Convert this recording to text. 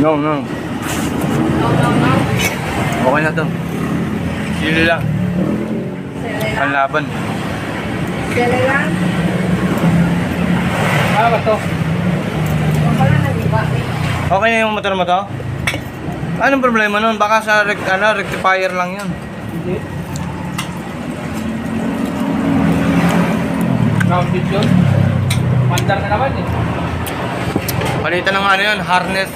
No, no. Okay na to. Sili lang. Panlaban. Sili lang? Ano ba to? Okay na yung motor mo to? Anong problema nun? Baka sa rectifier lang yun. Hindi. Grounded yun. Mandar na naman eh. Palitan ng ano yun, harness.